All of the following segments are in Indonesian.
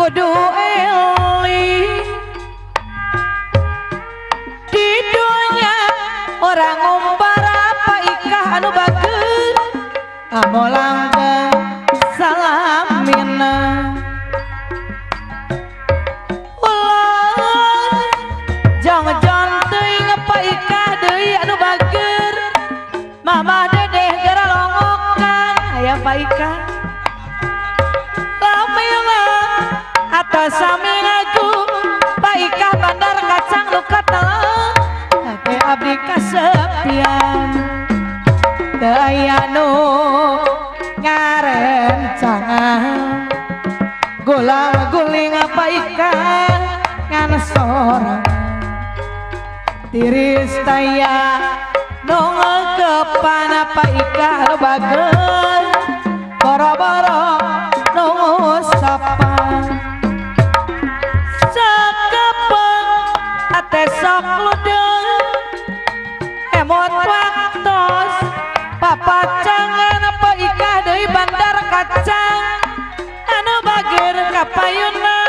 kudu eling di dunia orang ngumbar apa ikah anu bagus amolang ke salamina ulah jangan teuing apa ikah deui anu bagus mamah dedeh gara longokan aya apa ikah atas sami ngaku paikah bandar kacang luka telah ake abdi kasepian daya nu ngarencangan gulang guling paikah ngan sorang tiris daya nu ngekepan paikah lu bageun boro-boro nu ngusapan sok ludeng emot waktos papacangan apa ikah deui bandar kacang anu bager kapayuna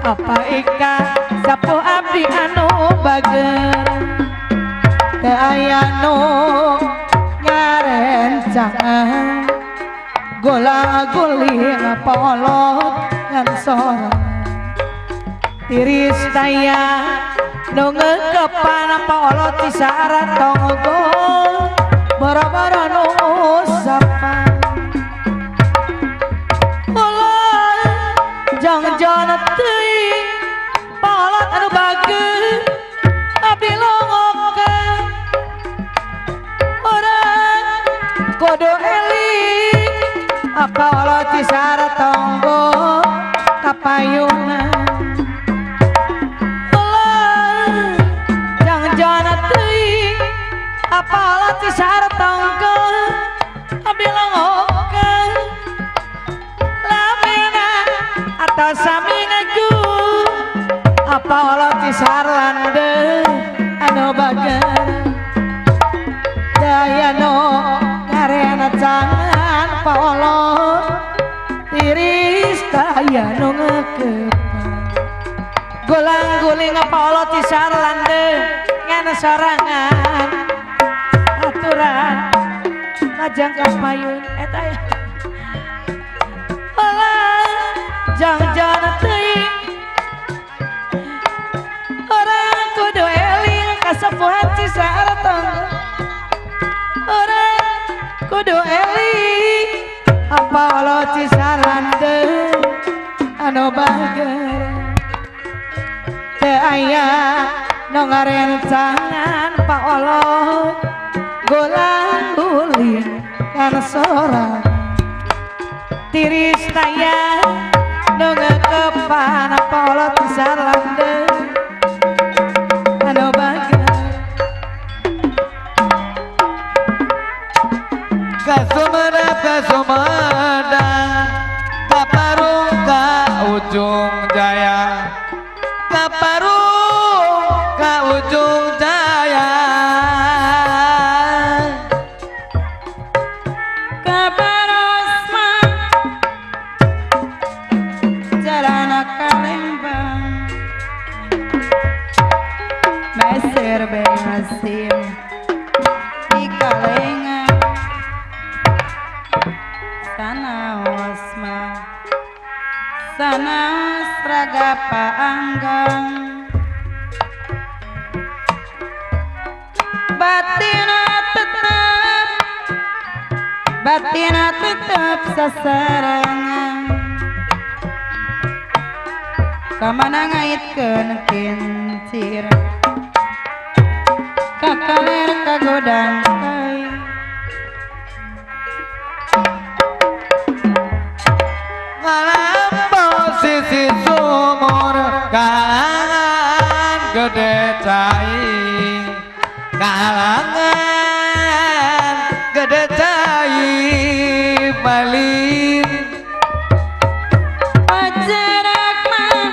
apa ikah sapuh abdi anu bager teu aya nu ngarencangan gola-guling polot ngan sorang tiris daya nu ngeukepan paolot ti syarat tonggol boro-boro nu usapan ulah jang-jang teuing paolot anu bageus abdi longokan urang kudu eling paolot ti syarat tonggol kapayuna apalah ti syarat tongkol abdi longokan lamina atas sami ngaku apalah ti sarlande anu bager daya no karena jangan paolot tiris daya nu ngekepan gulang-guling apalah ti sarlande ngan sorangan aturan ngajang kapayun eta ya alah jangan teuing orang kudu eling kasepuhan cisaratong orang kudu eling apa olo cisarande anu bager teu aya nu ngarencangan paolot golang-guling kan sorang tiris daya nu ngeukepan polot sarlande anu bager kasumedang kaparung ka ujung jaya kaparung ka ujung jaya Bermasim di kalengan sanaos mah sanaos raga paanggang batina tetep sasarangan kamana ngaitkeun kincir kakaler kagodang kai ngalampau sisi sumur kalangan gede cai kalangan gede cai malin pajarak mah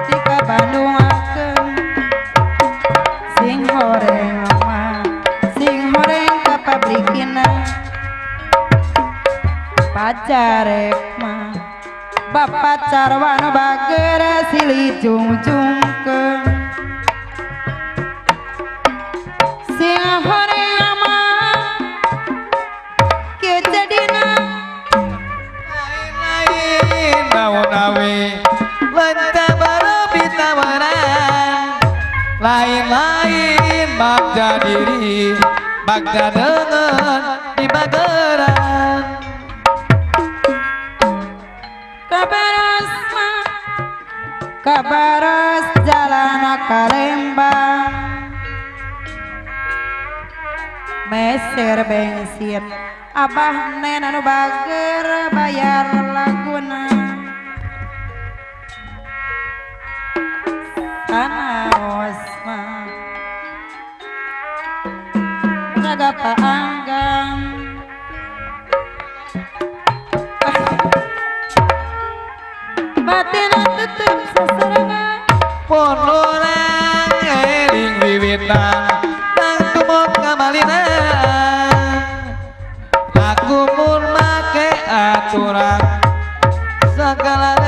tika Bandung sing horeng mah sing horeng ka pabrikina ajarek mah Bapak carwana bager silih jungjungkeun sing hoream mah kieu jadina lain naon-nawe lenta barabi tawaran lain-lain bagja diri bagja dengan di bageran kabaros jalan ka Lembang meser bensin abah nen anu bager bayar laguna anaos mah jaga paanggang batin tutup sasarangan pondoran eling wiwitan tang tumuk kamalinan aku pun make aturan segala